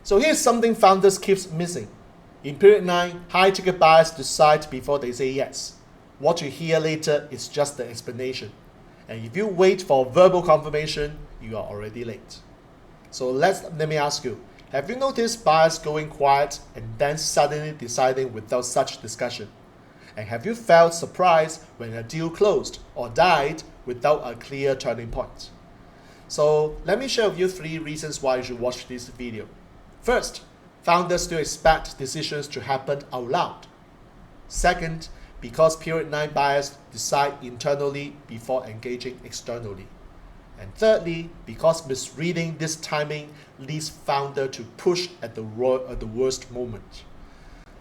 So here's something founders keeps missing. In period 9, high-ticket buyers decide before they say yes. What you hear later is just the explanation. And if you wait for verbal confirmation, you are already late. So let me ask you, have you noticed buyers going quiet and then suddenly deciding without such discussion? And have you felt surprised when a deal closed or died without a clear turning point? So let me share with you 3 reasons why you should watch this video. First, founders still expect decisions to happen out loud. Second, because period 9 buyers decide internally before engaging externally. And thirdly, because misreading this timing leads founder to push at the worst moment.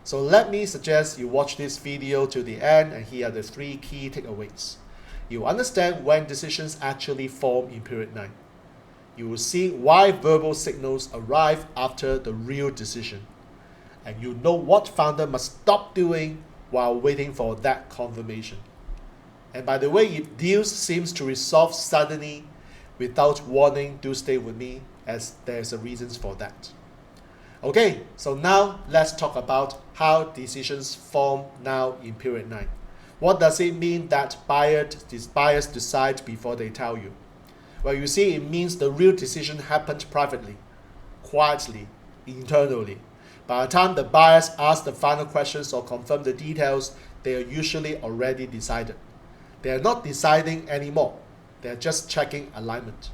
So let me suggest you watch this video to the end, and here are the 3 key takeaways. You understand when decisions actually form in period 9. You will see why verbal signals arrive after the real decision. And you know what founder must stop doing while waiting for that confirmation. And by the way, if deals seems to resolve suddenly without warning, do stay with me, as there's a reasons for that. Okay, so now let's talk about how decisions form now in period 9. What does it mean that buyers decide before they tell you? Well, you see, it means the real decision happened privately, quietly, internally. By the time the buyers ask the final questions or confirm the details, they are usually already decided. They are not deciding anymore. They are just checking alignment.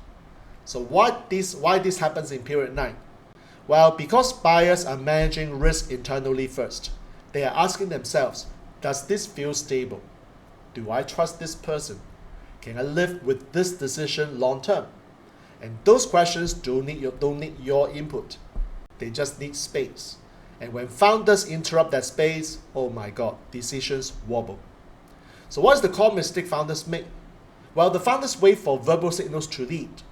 So why this happens in period 9? Well, because buyers are managing risk internally first. They are asking themselves, does this feel stable? Do I trust this person? Can I live with this decision long term? And those questions don't need your input. They just need space. And when founders interrupt that space, oh my God, decisions wobble. So what is the core mistake founders make? Well, the founders wait for verbal signals to lead.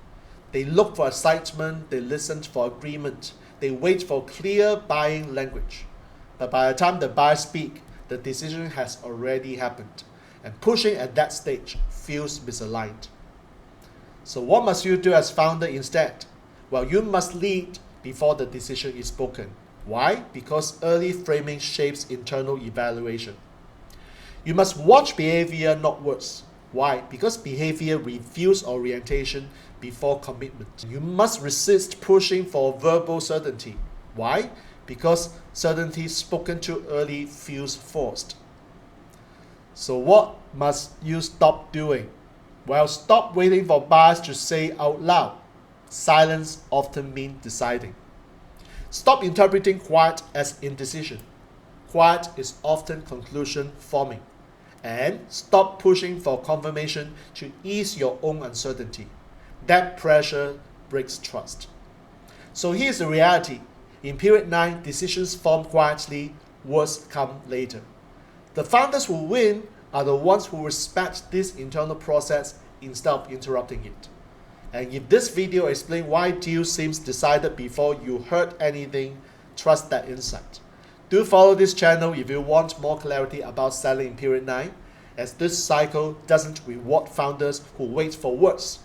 They look for excitement, they listen for agreement, they wait for clear buying language. But by the time the buyers speak, the decision has already happened. And pushing at that stage feels misaligned. So what must you do as founder instead? Well, you must lead before the decision is spoken. Why? Because early framing shapes internal evaluation. You must watch behavior, not words. Why? Because behavior reveals orientation before commitment. You must resist pushing for verbal certainty. Why? Because certainty spoken too early feels forced. So what must you stop doing? Well, stop waiting for buyers to say out loud. Silence often means deciding. Stop interpreting quiet as indecision. Quiet is often conclusion forming. And stop pushing for confirmation to ease your own uncertainty. That pressure breaks trust. So here's the reality. In period 9, decisions form quietly, words come later. The founders who win are the ones who respect this internal process instead of interrupting it. And if this video explains why deal seems decided before you heard anything, trust that insight. Do follow this channel if you want more clarity about selling in period 9, as this cycle doesn't reward founders who wait for words.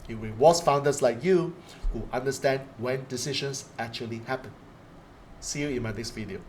It rewards founders like you who understand when decisions actually happen. See you in my next video.